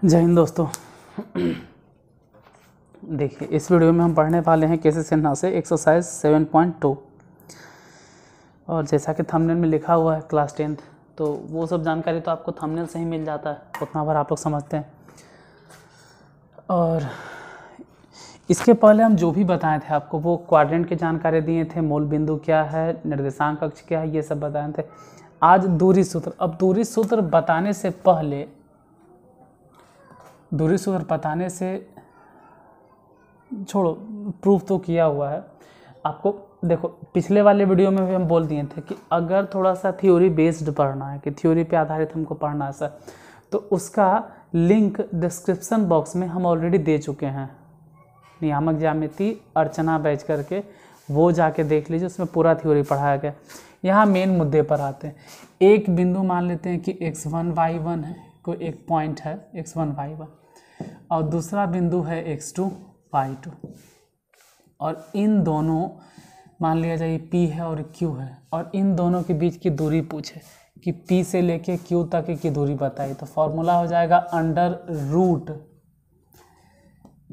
जय हिंद दोस्तों। देखिए इस वीडियो में हम पढ़ने वाले हैं केसी सिन्हा से एक्सरसाइज 7.2 और जैसा कि थंबनेल में लिखा हुआ है क्लास 10th, तो वो सब जानकारी तो आपको थंबनेल से ही मिल जाता है, उतना बार आप लोग समझते हैं। और इसके पहले हम जो भी बताए थे आपको वो क्वाड्रेंट की जानकारी दिए थे, मूल बिंदु क्या है, निर्देशांक अक्ष क्या है, ये सब बताए थे। आज दूरी सूत्र। अब दूरी सूत्र बताने से पहले छोड़ो, प्रूफ तो किया हुआ है आपको। देखो पिछले वाले वीडियो में भी हम बोल दिए थे कि अगर थोड़ा सा थ्योरी बेस्ड पढ़ना है, कि थ्योरी पे आधारित हमको पढ़ना है सर, तो उसका लिंक डिस्क्रिप्शन बॉक्स में हम ऑलरेडी दे चुके हैं। नियामक ज्यामिति अर्चना बैच करके वो जाके देख लीजिए, उसमें पूरा थ्योरी पढ़ाया गया। यहाँ मेन मुद्दे पर आते हैं। एक बिंदु मान लेते हैं कि x1 y1 है, कोई एक पॉइंट है x1 y1, और दूसरा बिंदु है x2 y2, और इन दोनों मान लिया जाए P है और Q है, और इन दोनों के बीच की दूरी पूछे कि P से लेके Q तक की दूरी बताई, तो फॉर्मूला हो जाएगा under root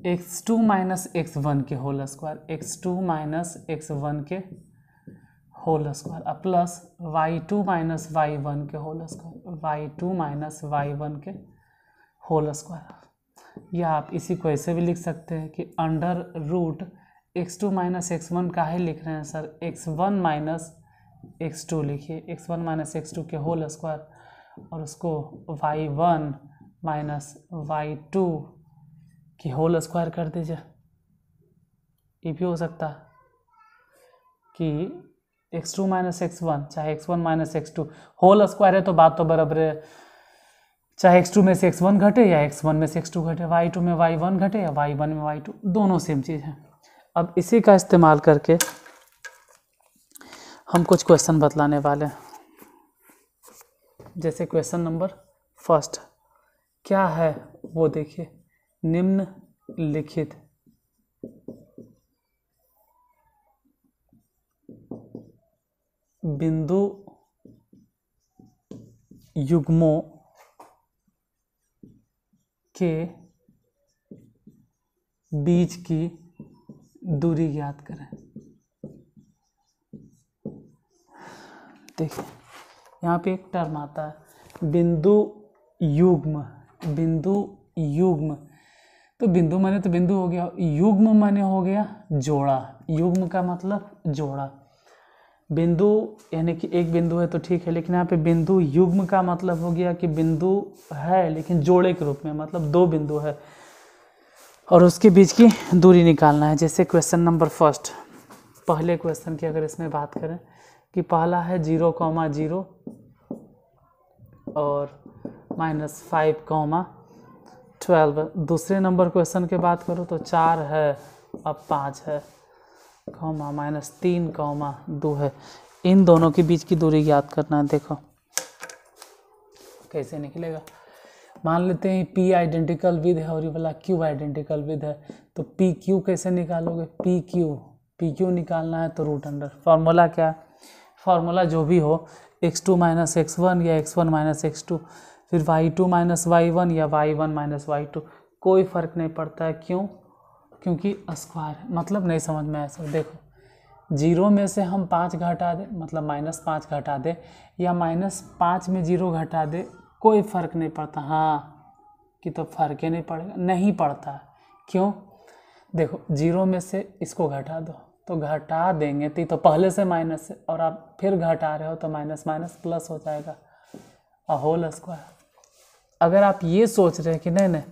x2 minus x1 के whole square, x2 minus x1 के whole square, plus y2 minus y1 के whole square, y2 minus y1 के होल स्क्वायर। या आप इसी को ऐसे भी लिख सकते हैं कि under root x2 minus x1 काहे लिख रहे हैं सर, x1 माइनस x2 लिखिए, x1 माइनस x2 के होल स्क्वायर, और उसको y1 माइनस y2 की होल स्क्वायर कर दीजिए। ये भी हो सकता है कि x2 माइनस x1 चाहे x1 minus x2 whole square है, तो बात तो बराबर है। चाहे x2 में से x1 घटे या x1 में से x2 घटे, y2 में y1 घटे या y1 में y2, दोनों सेम चीज़ है। अब इसी का इस्तेमाल करके हम कुछ क्वेश्चन बतलाने वाले हैं। जैसे क्वेश्चन नंबर फर्स्ट क्या है वो देखिए, निम्नलिखित बिंदु युग्मों के बीच की दूरी ज्ञात करें। देखिए यहाँ पे एक टर्म आता है बिंदु युग्म। बिंदु युग्म, तो बिंदु माने तो बिंदु हो गया, युग्म माने हो गया जोड़ा। युग्म का मतलब जोड़ा। बिंदु यानी कि एक बिंदु है तो ठीक है, लेकिन यहाँ पे बिंदु युग्म का मतलब हो गया कि बिंदु है लेकिन जोड़े के रूप में, मतलब दो बिंदु है और उसके बीच की दूरी निकालना है। जैसे क्वेश्चन नंबर फर्स्ट, पहले क्वेश्चन की अगर इसमें बात करें कि पहला है 0,0 और -5,12। दूसरे नंबर क्वेश्चन की बात करो तो 4 है अब 5 है, -3,2 है। इन दोनों के बीच की दूरी ज्ञात करना है। देखो कैसे निकलेगा। मान लेते हैं P आइडेंटिकल विद है और ये वाला Q आइडेंटिकल विद है, तो PQ कैसे निकालोगे, PQ निकालना है तो रूट अंडर। फार्मूला क्या है, फार्मूला जो भी हो, x2 माइनस x1 या x1 माइनस x2, फिर y2 माइनस y1 या y1 माइनस y2, कोई फ़र्क नहीं पड़ता है। क्यों? क्योंकि स्क्वायर है। मतलब नहीं समझ में आया सर। देखो 0 में से हम 5 घटा दें, मतलब -5 घटा दें, या -5 में 0 घटा दें, कोई फ़र्क नहीं पड़ता। हाँ कि तो फ़र्क ही नहीं पड़ेगा, नहीं पड़ता है। क्यों? देखो 0 में से इसको घटा दो, तो घटा देंगे तो पहले से माइनस है, और आप फिर घटा रहे हो तो माइनस माइनस प्लस हो जाएगा, होल स्क्वायर। अगर आप ये सोच रहे हैं कि नहीं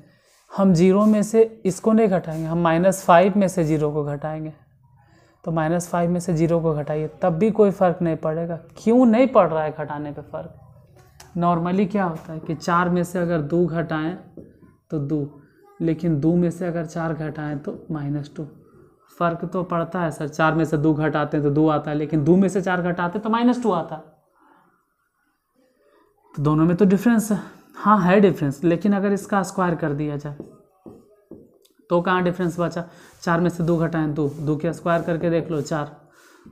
हम 0 में से इसको नहीं घटाएंगे, हम -5 में से 0 को घटाएंगे, तो -5 में से 0 को घटाइए तब भी कोई फ़र्क नहीं पड़ेगा। क्यों नहीं पड़ रहा है घटाने पे फ़र्क? नॉर्मली क्या होता है कि 4 में से अगर 2 घटाएं तो 2, लेकिन 2 में से अगर 4 घटाएं तो -2। फ़र्क तो पड़ता है सर। 4 में से 2 घटाते हैं तो 2 आता है, लेकिन 2 में से 4 घटाते तो -2 आता है। तो दोनों में तो डिफरेंस है। हाँ है डिफरेंस, लेकिन अगर इसका स्क्वायर कर दिया जाए तो कहाँ डिफरेंस बचा। 4 में से 2 घटाएं 2 के स्क्वायर करके देख लो 4,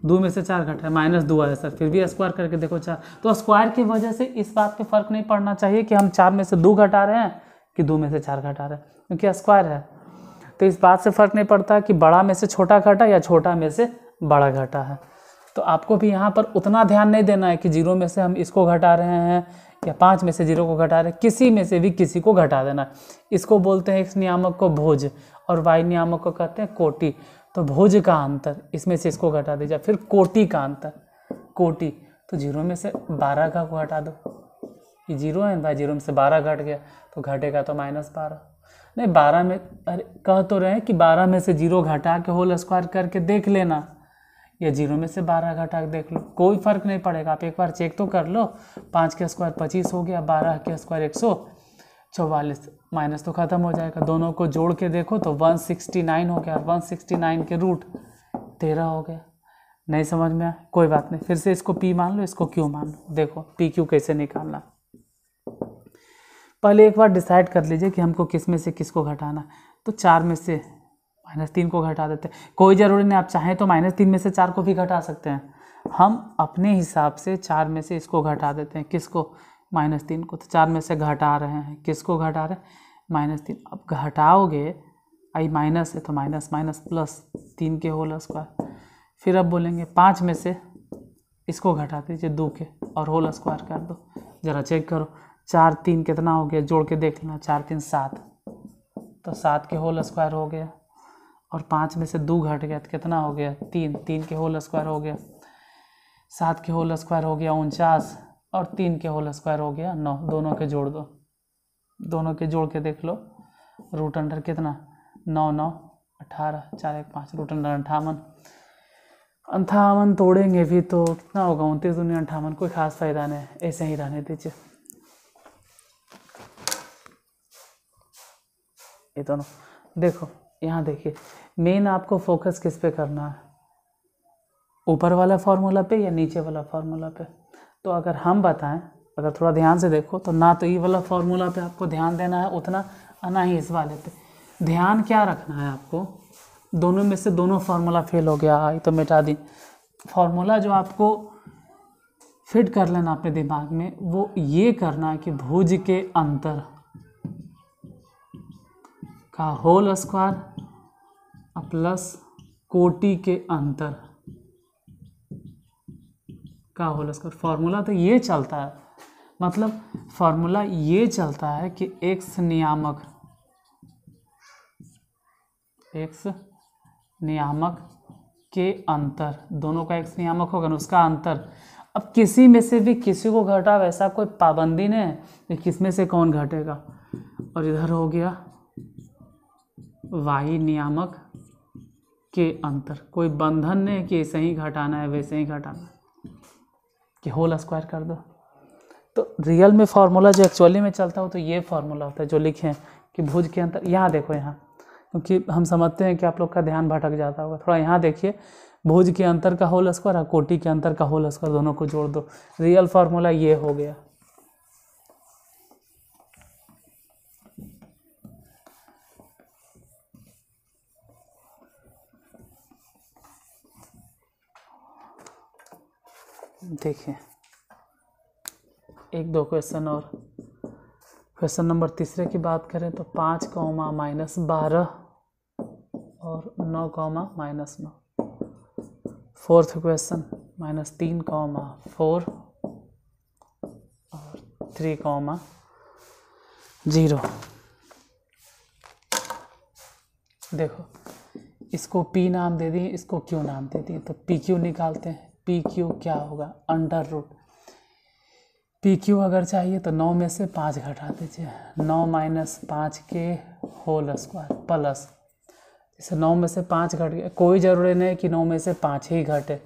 2 में से 4 घटाए -2 आया सर, फिर भी स्क्वायर करके देखो 4। तो स्क्वायर की वजह से इस बात पे फ़र्क नहीं पड़ना चाहिए कि हम 4 में से 2 घटा रहे हैं कि 2 में से 4 घटा रहे हैं, क्योंकि स्क्वायर है। तो इस बात से फ़र्क नहीं पड़ता कि बड़ा में से छोटा घटा या छोटा में से बड़ा घटा है। तो आपको भी यहाँ पर उतना ध्यान नहीं देना है कि 0 में से हम इसको घटा रहे हैं या 5 में से 0 को घटा रहे हैं, किसी में से भी किसी को घटा देना। इसको बोलते हैं x नियामक को भुज और y नियामक को कहते हैं कोटि। तो भुज का अंतर, इसमें से इसको घटा दीजिए। फिर कोटि का अंतर, कोटि, तो 0 में से 12 का को घटा दो, ये 0 है भाई, 0 में से 12 घट गया तो घटेगा तो -12। नहीं 12 में, अरे कह तो रहे हैं कि 12 में से 0 घटा के होल स्क्वायर करके देख लेना, या 0 में से 12 घटा के देख लो, कोई फ़र्क नहीं पड़ेगा। आप एक बार चेक तो कर लो। 5 के स्क्वायर 25 हो गया, 12 के स्क्वायर 144, माइनस तो ख़त्म हो जाएगा। दोनों को जोड़ के देखो तो 169 हो गया, 169 के रूट 13 हो गया। नहीं समझ में आया, कोई बात नहीं, फिर से इसको p मान लो, इसको q मान लो। देखो p q कैसे निकालना, पहले एक बार डिसाइड कर लीजिए कि हमको किस में से किसको घटाना। तो 4 में से -3 को घटा देते हैं, कोई ज़रूरी नहीं, आप चाहें तो -3 में से 4 को भी घटा सकते हैं। हम अपने हिसाब से 4 में से इसको घटा देते हैं, किसको, -3 को। तो 4 में से घटा रहे हैं, किसको घटा रहे हैं, -3। अब घटाओगे, आई माइनस है तो माइनस माइनस प्लस 3 के होल स्क्वायर। फिर अब बोलेंगे 5 में से इसको घटा दीजिए 2 के और होल स्क्वायर कर दो। ज़रा चेक करो, 4 3 कितना हो गया, जोड़ के देख लेना, 4 3 7, तो 7 के होल स्क्वायर हो गया। और 5 में से 2 घट गया तो कितना हो गया, 3, 3 के होल स्क्वायर हो गया। 7 के होल स्क्वायर हो गया 49 और 3 के होल स्क्वायर हो गया 9। दोनों के जोड़ दो, दोनों के जोड़ के देख लो, रूट अंडर कितना, 9 9 18, 4 1 5, रूट अंडर 58। 58 तोड़ेंगे भी तो कितना होगा, 29 दूनी 58, कोई खास फायदा नहीं, ऐसे ही रहने दीजिए। ये दोनों देखो, यहाँ देखिए, मेन आपको फोकस किस पे करना है, ऊपर वाला फार्मूला पे या नीचे वाला फार्मूला पे। तो अगर हम बताएं, अगर थोड़ा ध्यान से देखो तो ना तो ये वाला फार्मूला पे आपको ध्यान देना है उतना, ना ही इस वाले पे। ध्यान क्या रखना है आपको, दोनों में से दोनों फार्मूला फेल हो गया, ये तो मिटा दी। फार्मूला जो आपको फिट कर लेना अपने दिमाग में, वो ये करना है कि भुज के अंतर का होल स्क्वायर प्लस कोटि के अंतर का होल स्क्वायर। फार्मूला तो ये चलता है, मतलब फार्मूला ये चलता है कि x नियामक के अंतर, दोनों का x नियामक होगा ना, उसका अंतर। अब किसी में से भी किसी को घटा, वैसा कोई पाबंदी नहीं है कि किस में से कौन घटेगा। और इधर हो गया y नियामक के अंतर, कोई बंधन नहीं है कि ऐसे ही घटाना है वैसे ही घटाना है, कि होल स्क्वायर कर दो। तो रियल में फार्मूला जो एक्चुअली में चलता हो तो ये फार्मूला होता है जो लिखे हैं कि भुज के अंतर। यहाँ देखो, यहाँ क्योंकि हम समझते हैं कि आप लोग का ध्यान भटक जाता होगा, थोड़ा यहाँ देखिए, भुज के अंतर का होल स्क्वायर और कोटि के अंतर का होल स्क्वायर, दोनों को जोड़ दो, रियल फार्मूला ये हो गया। देखिए, एक दो क्वेश्चन और। क्वेश्चन नंबर तीसरे की बात करें तो 5, -12 और 9, -9। फोर्थ क्वेश्चन -3, -4 और 3, 0। देखो, इसको p नाम दे दिए, इसको q नाम दे दिए, तो पी क्यू निकालते हैं। पी क्यू क्या होगा, अंडर रूट। पी क्यू अगर चाहिए तो 9 में से 5 घटा दीजिए, 9 - 5 के होल स्क्वायर प्लस, जैसे 9 में से 5 घट गया, कोई ज़रूरी नहीं कि 9 में से 5 ही घटे।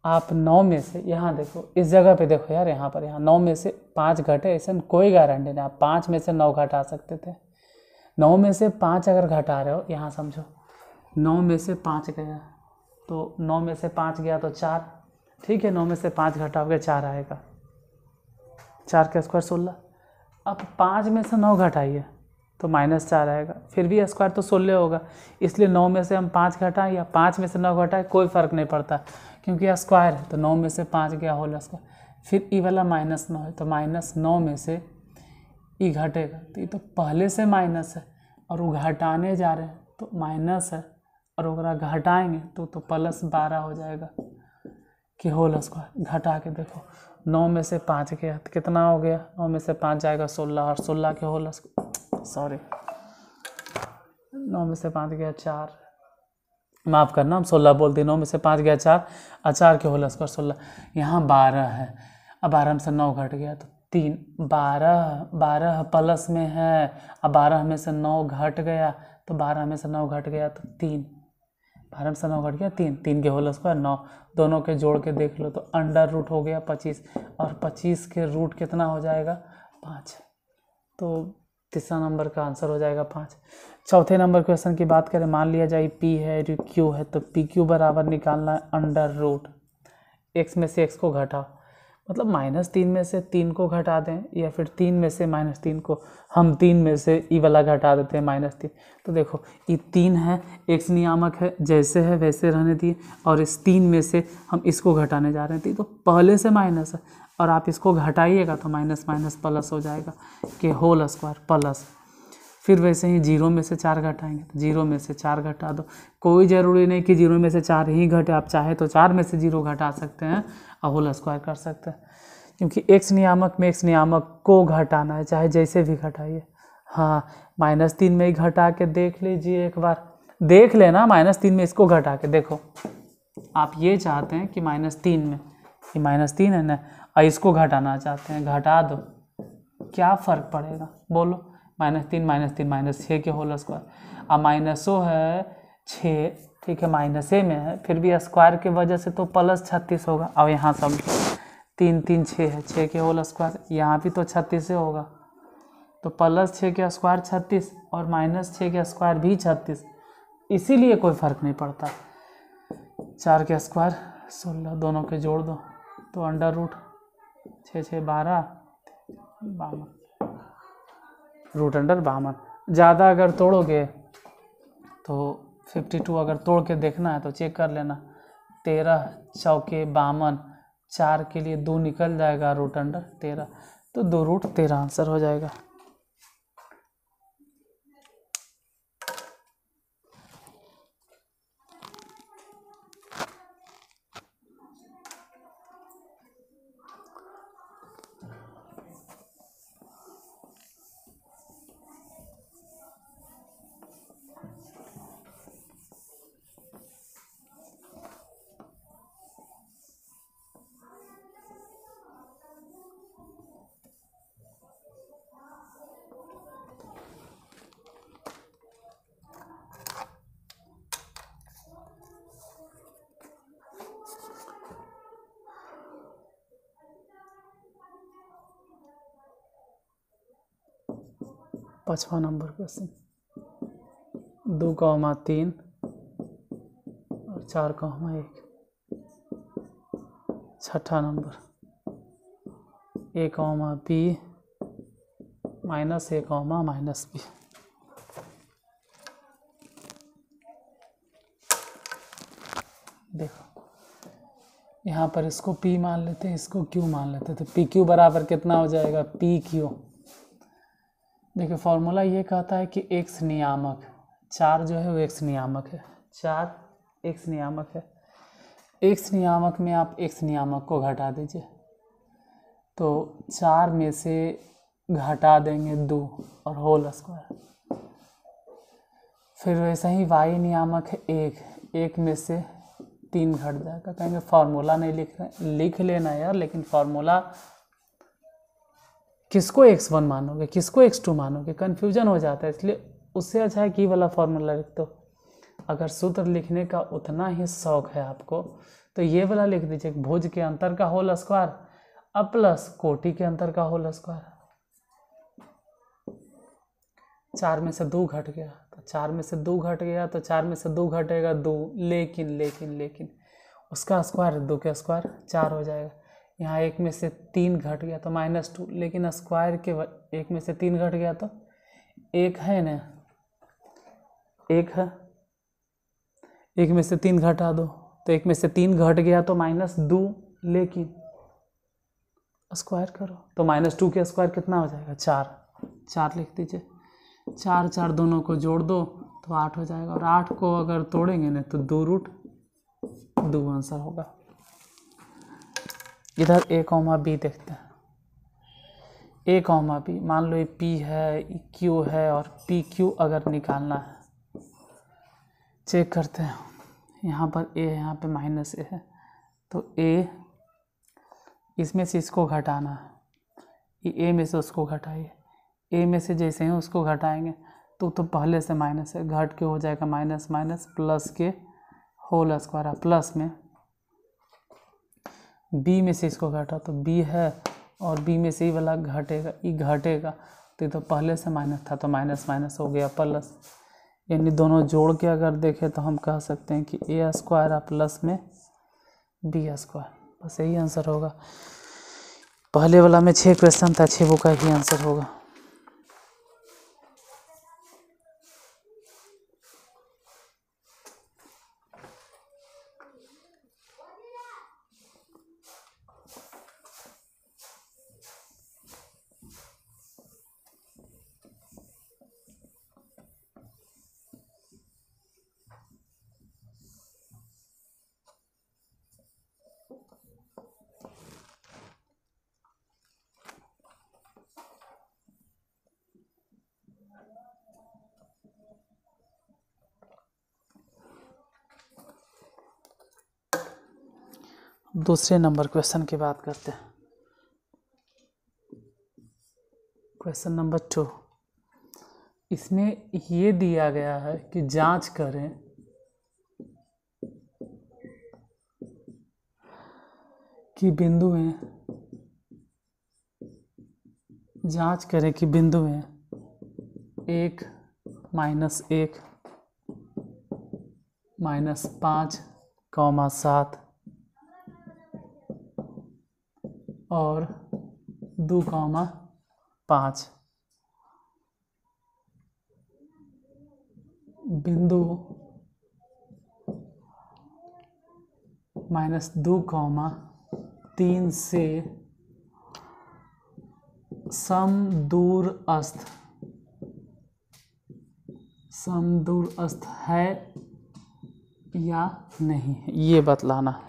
आप 9 में से, यहाँ देखो, इस जगह पे देखो यार, यहाँ पर, यहाँ 9 में से 5 घटे, ऐसा कोई गारंटी नहीं। आप 5 में से 9 घटा सकते थे। 9 में से 5 अगर घटा रहे हो, यहाँ समझो, 9 में से 5 गया तो 9 में से 5 गया तो 4, ठीक है। 9 में से 5 घटाओगे 4 आएगा, 4 का स्क्वायर 16। अब 5 में से 9 घटाइए तो -4 आएगा, फिर भी स्क्वायर तो 16 होगा। इसलिए 9 में से हम 5 घटाएं या 5 में से 9 घटाएं, कोई फ़र्क नहीं पड़ता, क्योंकि स्क्वायर है। तो 9 में से 5 गया होल स्क्वायर, फिर ई वाला -9 है तो -9 में से ई घटेगा तो ये तो पहले से माइनस है और वो घटाने जा रहे हैं तो माइनस है और ओकरा घटाएंगे तो प्लस 12 हो जाएगा कि होल स्क्वायर। घटा के देखो 9 में से 5 गया तो कितना हो गया, 9 में से 5 जाएगा 16 और 16 के होल सॉरी 9 में से 5 गया 4, माफ़ करना हम 16 बोलते, 9 में से 5 गया 4 और 4 के होल स्क्वायर 16। यहाँ 12 है, अब 12 में से 9 घट गया तो 3, 12 प्लस में है, अब 12 में से 9 घट गया तो 12 में से 9 घट गया तो 3, 12 में से 9 घट गया 3, 3 के होल स्क्वायर 9, दोनों के जोड़ के देख लो तो अंडर रूट हो गया 25 और 25 के रूट कितना हो जाएगा 5, तो तीसरा नंबर का आंसर हो जाएगा 5। चौथे नंबर क्वेश्चन की बात करें, मान लिया जाए P है Q है तो PQ बराबर निकालना है अंडर रूट x में से x को घटाओ, मतलब -3 में से 3 को घटा दें या फिर 3 में से -3 को, हम 3 में से ई वाला घटा देते हैं -3। तो देखो ये 3 है, x नियामक है, जैसे है वैसे रहने दिए और इस 3 में से हम इसको घटाने जा रहे हैं तो पहले से माइनस है और आप इसको घटाइएगा तो माइनस माइनस प्लस हो जाएगा कि होल स्क्वायर प्लस। फिर वैसे ही 0 में से 4 घटाएंगे तो 0 में से 4 घटा दो, कोई ज़रूरी नहीं कि 0 में से 4 ही घटे, आप चाहे तो 4 में से 0 घटा सकते हैं और होल स्क्वायर कर सकते हैं, क्योंकि x नियामक में x नियामक को घटाना है, चाहे जैसे भी घटाइए। हाँ -3 में ही घटा के देख लीजिए, एक बार देख लेना, -3 में इसको घटा के देखो, आप ये चाहते हैं कि -3 में ये -3 है ना और इसको घटाना चाहते हैं, घटा दो, क्या फ़र्क पड़ेगा बोलो, -3 -6 के होल स्क्वायर, अब माइनसो है 6, ठीक है माइनसे में है फिर भी स्क्वायर की वजह से तो प्लस 36 होगा। अब यहाँ सब 3 3 6 है, 6 के होल स्क्वायर, यहाँ भी तो 36 होगा तो +6 के स्क्वायर 36 और -6 के स्क्वायर भी 36, इसीलिए कोई फ़र्क नहीं पड़ता। 4 के स्क्वायर 16, दोनों के जोड़ दो तो अंडर रूट 6 6 12 52, रूट अंडर 52। ज़्यादा अगर तोड़ोगे तो 52 अगर तोड़ के देखना है तो चेक कर लेना, 13 चौके 52, 4 के लिए 2 निकल जाएगा रूट अंडर 13, तो 2 रूट 13 आंसर हो जाएगा। पाँचवा नंबर क्वेश्चन, 2,3 और 4,1। छठा number A, B -A, -B। देखो यहाँ पर इसको P मान लेते हैं, इसको Q मान लेते हैं, तो PQ बराबर कितना हो जाएगा PQ। देखिए फॉर्मूला ये कहता है कि x नियामक 4 जो है वो x नियामक है, 4 x नियामक है, x नियामक में आप x नियामक को घटा दीजिए तो 4 में से घटा देंगे 2 और होल स्क्वायर। फिर वैसे ही y नियामक है 1 में से 3 घट जाएगा, कहेंगे फार्मूला नहीं लिख रहे, लिख लेना यार, लेकिन फार्मूला किसको x1 मानोगे किसको x2 मानोगे, कन्फ्यूजन हो जाता है, इसलिए उससे अच्छा है कि वाला फार्मूला लिख दो। अगर सूत्र लिखने का उतना ही शौक है आपको तो ये वाला लिख दीजिए, भुज के अंतर का होल स्क्वायर अब प्लस कोटि के अंतर का होल स्क्वायर। 4 में से 2 घट गया तो 4 में से 2 घट गया तो 4 में से 2 घटेगा 2, लेकिन उसका स्क्वायर 2 के स्क्वायर 4 हो जाएगा। यहाँ 1 में से 3 घट गया तो -2, लेकिन स्क्वायर के 1 में से 3 घट गया तो 1 है ना, 1 है, 1 में से 3 घटा दो तो 1 में से 3 घट गया तो -2, लेकिन स्क्वायर करो तो -2 के स्क्वायर कितना हो जाएगा 4, 4 लिख दीजिए। 4 4 दोनों को जोड़ दो तो 8 हो जाएगा, और 8 को अगर तोड़ेंगे ना तो 2√2 आंसर होगा। इधर a, b देखते हैं। a, b, मान लो ये p है, q है, और p q अगर निकालना है, चेक करते हैं। यहाँ पर a है, यहाँ पे -a है, तो a इसमें से इसको घटाना है, ये a में से उसको घटाइए। a में से जैसे ही उसको घटाएंगे तो पहले से माइनस है, घट के हो जाएगा माइनस माइनस प्लस के होल स्क्वायर, प्लस में b में से इसको घटा तो b है, और b में से ही वाला घटेगा, ये घटेगा तो पहले से माइनस था तो माइनस माइनस हो गया प्लस, यानी दोनों जोड़ के अगर देखें तो हम कह सकते हैं कि a स्क्वायर प्लस में b स्क्वायर, बस यही आंसर होगा। पहले वाला में 6 क्वेश्चन था, 6 का ही आंसर होगा। दूसरे नंबर क्वेश्चन की बात करते हैं। क्वेश्चन नंबर 2, इसमें ये दिया गया है कि जांच करें कि बिंदुएं 1 -1 -5, 7 और 2, 5 बिंदु -2, 3 से समदूरस्थ है या नहीं, ये बतलाना।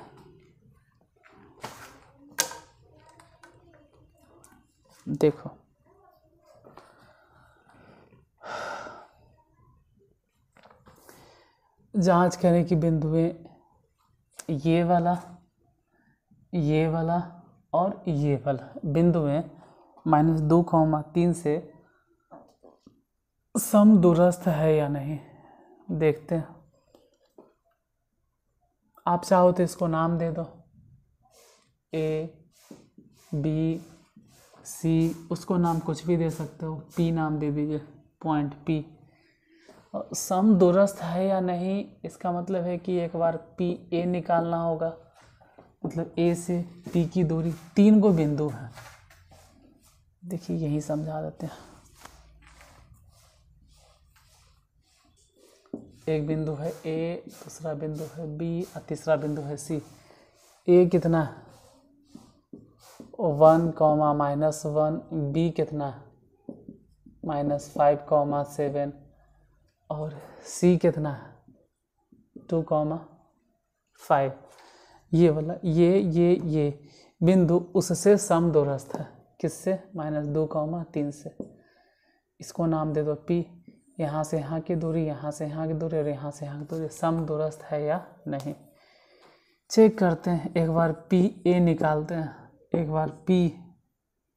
देखो जांच करें कि बिंदुएं ये वाला और ये वाला बिंदुएं -2, 3 से समदूरस्थ है या नहीं, देखते हैं। आप चाहो तो इसको नाम दे दो, A, B, C, उसको नाम कुछ भी दे सकते हो, P नाम दे दीजिए, पॉइंट P। समदूरस्थ है या नहीं, इसका मतलब है कि एक बार पी ए निकालना होगा, मतलब ए से पी की दूरी, 3 गो बिंदु है। देखिए यही समझा देते हैं। एक बिंदु है ए, दूसरा बिंदु है बी और तीसरा बिंदु है सी। ए कितना 1, -1, बी कितना -5, 7 और सी कितना 2, 5। ये वाला ये बिंदु उससे समदूरस्थ है, किससे -2, 3 से। इसको नाम दे दो P। यहाँ से यहाँ की दूरी, यहाँ से यहाँ की दूरी और यहाँ से यहाँ की दूरी समदूरस्थ है या नहीं, चेक करते हैं। एक बार P A निकालते हैं, एक बार P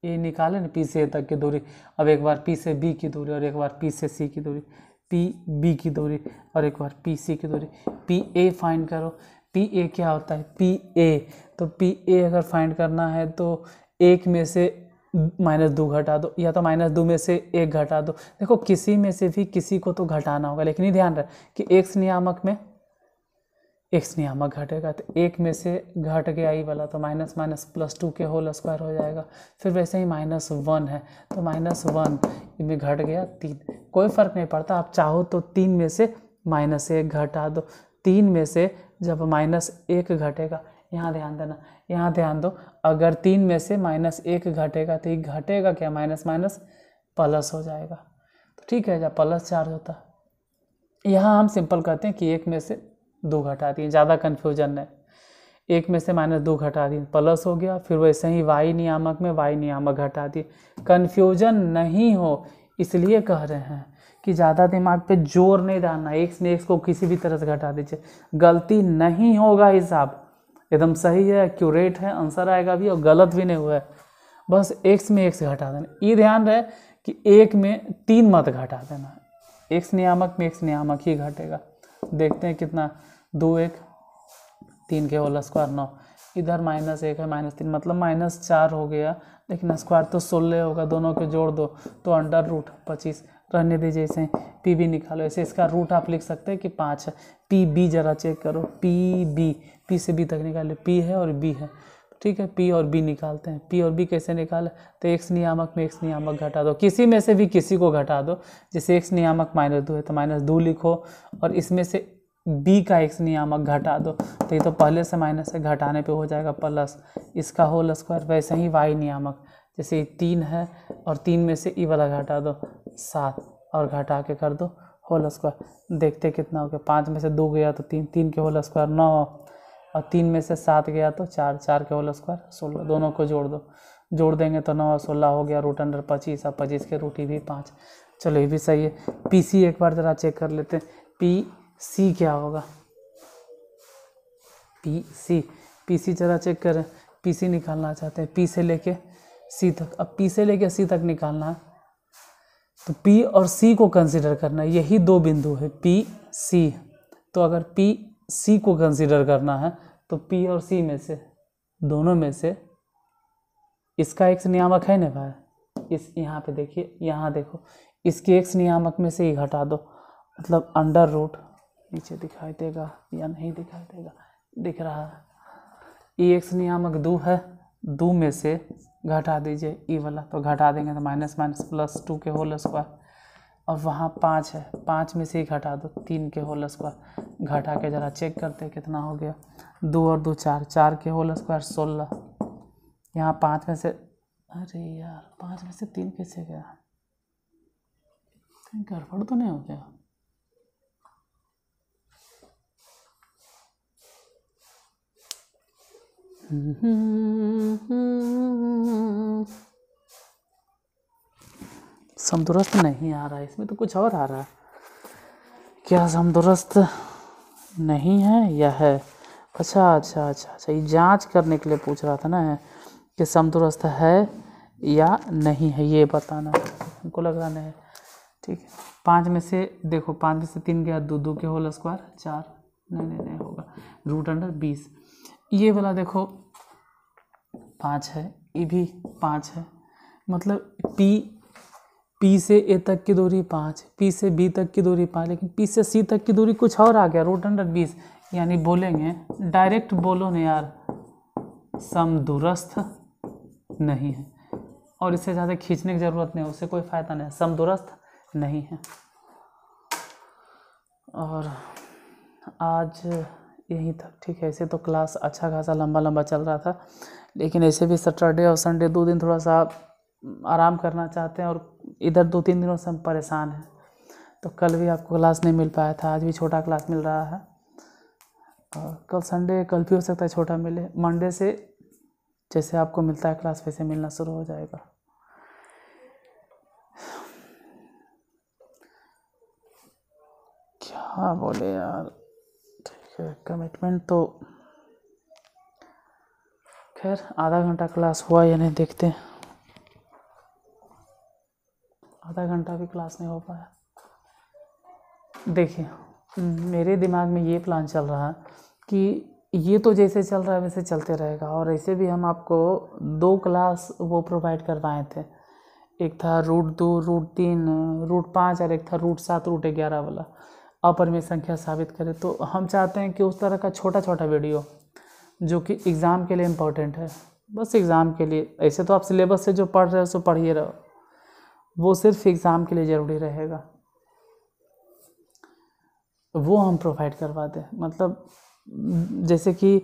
A निकाले ना, P से A तक की दूरी। अब एक बार P से B की दूरी और एक बार P से C की दूरी, P B की दूरी और एक बार P C की दूरी। P A फाइंड करो। P A क्या होता है, P A, तो P A अगर फाइंड करना है तो 1 में से -2 घटा दो, या तो -2 में से 1 घटा दो। देखो किसी में से भी किसी को तो घटाना होगा, लेकिन ये ध्यान रख कि x नियामक में x नियामक घटेगा, तो 1 में से घट गया ये वाला, तो माइनस माइनस +2 के होल स्क्वायर हो जाएगा। फिर वैसे ही -1 है तो -1 इनमें घट गया 3, कोई फ़र्क नहीं पड़ता। आप चाहो तो 3 में से -1 घटा दो। 3 में से जब -1 घटेगा, यहाँ ध्यान देना, यहाँ ध्यान दो, अगर 3 में से -1 घटेगा तो ये घटेगा क्या, माइनस माइनस प्लस हो जाएगा। तो ठीक है, जब प्लस चार्ज होता है, यहाँ हम सिंपल कहते हैं कि 1 में से 2 घटा दिए, ज़्यादा कन्फ्यूजन है। 1 में से -2 घटा दिए, प्लस हो गया। फिर वैसे ही y नियामक में y नियामक घटा दिए। कन्फ्यूजन नहीं हो इसलिए कह रहे हैं कि ज़्यादा दिमाग पे जोर नहीं डालना, x ने x को किसी भी तरह से घटा दीजिए, गलती नहीं होगा, हिसाब एकदम सही है, एक्यूरेट है, आंसर आएगा भी और गलत भी नहीं हुआ है। बस x में x घटा देना। ये ध्यान रहे कि 1 में 3 मत घटा देना, x नियामक में x नियामक ही घटेगा। देखते हैं कितना, 2 1 3 के होल स्क्वायर 9, इधर -1 है -3 मतलब -4 हो गया, लेकिन स्क्वायर तो 16 होगा, दोनों के जोड़ दो तो √25 रहने दीजिए। ऐसे पी बी निकालो, ऐसे इसका रूट आप लिख सकते हैं कि 5 है। पी बी जरा चेक करो, पी बी, पी से बी तक निकाले, पी है और बी है, ठीक है। पी और बी निकालते हैं, पी और बी कैसे निकाले, तो x नियामक में x नियामक घटा दो, किसी में से भी किसी को घटा दो। जैसे x नियामक -2 है तो -2 लिखो, और इसमें से b का x नियामक घटा दो, तो ये तो पहले से माइनस है, घटाने पे हो जाएगा प्लस, इसका होल स्क्वायर। वैसे ही y नियामक, जैसे 3 है और 3 में से ई वाला घटा दो 7, और घटा के कर दो होल स्क्वायर। देखते कितना हो गया, 5 में से 2 गया तो 3, 3 के होल स्क्वायर 9, और 3 में से 7 गया तो 4, 4 के होल स्क्वायर 16, दोनों को जोड़ दो, जोड़ देंगे तो 9 और 16 हो गया √25, अब 25 के रूट भी 5। चलो ये भी सही है। पी सी एक बार ज़रा चेक कर लेते हैं, पी सी क्या होगा, पी सी जरा चेक करें। पी सी निकालना चाहते हैं, पी से लेके सी तक। अब पी से लेके सी तक निकालना है तो पी और सी को कंसीडर करना है, यही 2 बिंदु है पी सी। तो अगर पी सी को कंसीडर करना है तो पी और सी में से, दोनों में से इसका x नियामक है ना भाई, इस यहाँ पे देखिए, यहाँ देखो, इसके x नियामक में से ही घटा दो, मतलब अंडर रूट, नीचे दिखाई देगा या नहीं दिखाई देगा, दिख रहा है, ई x नियामक 2 है, 2 में से घटा दीजिए ई वाला, तो घटा देंगे तो माइनस माइनस +2 के होल स्क्वायर, और वहाँ 5 है, 5 में से ही घटा दो 3 के होल स्क्वायर। घटा के ज़रा चेक करते हैं कितना हो गया, 2 और 2 4, 4 के होल स्क्वायर 16। यहाँ 5 में से, अरे यार 5 में से 3 कैसे गया, कहीं गड़बड़ तो नहीं हो गया। समदुरस्त नहीं आ रहा है, इसमें तो कुछ और आ रहा है। क्या समदुरस्त नहीं है या है? अच्छा अच्छा अच्छा अच्छा, ये जांच करने के लिए पूछ रहा था ना कि समदुरस्त है या नहीं है, ये बताना हमको लग रहा नहीं है। ठीक है, 5 में से देखो, 5 में से 3 गया, 2 2 के होल स्क्वायर 4, नहीं होगा, √20। ये वाला देखो 5 है, ये भी 5 है, मतलब P से A तक की दूरी 5, P से B तक की दूरी 5, लेकिन P से C तक की दूरी कुछ और आ गया, √20। यानी बोलेंगे, डायरेक्ट बोलो ना यार, समदुरस्त नहीं है, और इससे ज़्यादा खींचने की ज़रूरत नहीं है, उससे कोई फ़ायदा नहीं है, समदुरस्त नहीं है। और आज यहीं तक, ठीक है। ऐसे तो क्लास अच्छा खासा लंबा चल रहा था, लेकिन ऐसे भी सैटरडे और संडे 2 दिन थोड़ा सा आराम करना चाहते हैं, और इधर 2-3 दिनों से हम परेशान हैं, तो कल भी आपको क्लास नहीं मिल पाया था, आज भी छोटा क्लास मिल रहा है, और कल संडे, कल भी हो सकता है छोटा मिले। मंडे से जैसे आपको मिलता है क्लास वैसे मिलना शुरू हो जाएगा। क्या बोले यार, ठीक है, कमिटमेंट तो खैर आधा घंटा क्लास हुआ या नहीं देखते हैं, आधा घंटा भी क्लास नहीं हो पाया। देखिए, मेरे दिमाग में ये प्लान चल रहा है कि ये तो जैसे चल रहा है वैसे चलते रहेगा, और ऐसे भी हम आपको 2 क्लास वो प्रोवाइड करवाए थे, एक था √2, √3, √5, और एक था √7, √11 वाला, अपरिमेय संख्या साबित करें। तो हम चाहते हैं कि उस तरह का छोटा छोटा वीडियो जो कि एग्ज़ाम के लिए इम्पोर्टेंट है, बस एग्ज़ाम के लिए, ऐसे तो आप सिलेबस से जो पढ़ रहे हो सो पढ़िए रहो, वो सिर्फ एग्ज़ाम के लिए ज़रूरी रहेगा, वो हम प्रोवाइड करवा दें। मतलब जैसे कि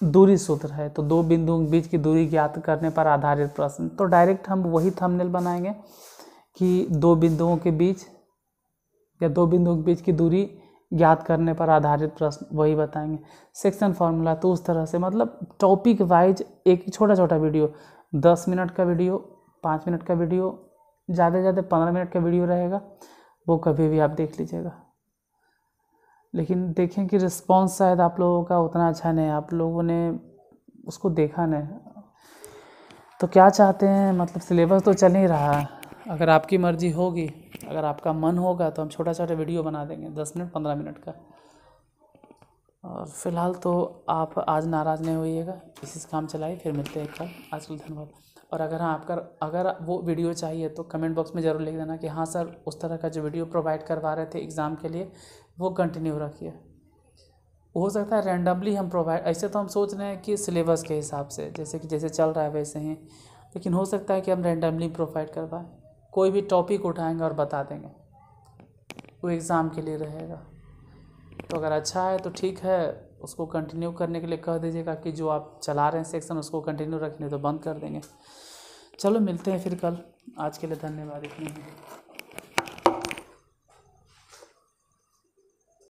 दूरी सूत्र है, तो दो बिंदुओं के बीच की दूरी ज्ञात करने पर आधारित प्रश्न। तो डायरेक्ट हम वही थंबनेल बनाएंगे कि दो बिंदुओं के बीच या दो बिंदुओं के बीच की दूरी ज्ञात करने पर आधारित प्रश्न, वही बताएंगे। सेक्शन फार्मूला तो उस तरह से, मतलब टॉपिक वाइज एक छोटा छोटा वीडियो, 10 मिनट का वीडियो, 5 मिनट का वीडियो, ज़्यादा से ज़्यादा 15 मिनट का वीडियो रहेगा, वो कभी भी आप देख लीजिएगा। लेकिन देखें कि रिस्पॉन्स शायद आप लोगों का उतना अच्छा नहीं, आप लोगों ने उसको देखा नहीं। तो क्या चाहते हैं, मतलब सिलेबस तो चल ही रहा है, अगर आपकी मर्ज़ी होगी, अगर आपका मन होगा तो हम छोटा छोटा वीडियो बना देंगे 10 मिनट 15 मिनट का। और फिलहाल तो आप आज नाराज़ नहीं होइएगा, इसी से काम चलाइए, फिर मिलते हैं कल। आज के लिए धन्यवाद। और अगर वो वीडियो चाहिए तो कमेंट बॉक्स में ज़रूर लिख देना कि हाँ सर, उस तरह का जो वीडियो प्रोवाइड करवा रहे थे एग्ज़ाम के लिए वो कंटिन्यू रखिए। हो सकता है रैंडमली हम प्रोवाइड, ऐसे तो हम सोच रहे हैं कि सिलेबस के हिसाब से जैसे चल रहा है वैसे ही, लेकिन हो सकता है कि हम रैंडमली प्रोवाइड करवाएं। कोई भी टॉपिक उठाएंगे और बता देंगे, वो एग्ज़ाम के लिए रहेगा। तो अगर अच्छा है तो ठीक है, उसको कंटिन्यू करने के लिए कह दीजिएगा कि जो आप चला रहे हैं सेक्शन उसको कंटिन्यू रखने, तो बंद कर देंगे। चलो मिलते हैं फिर कल। आज के लिए धन्यवाद, इतनी ही।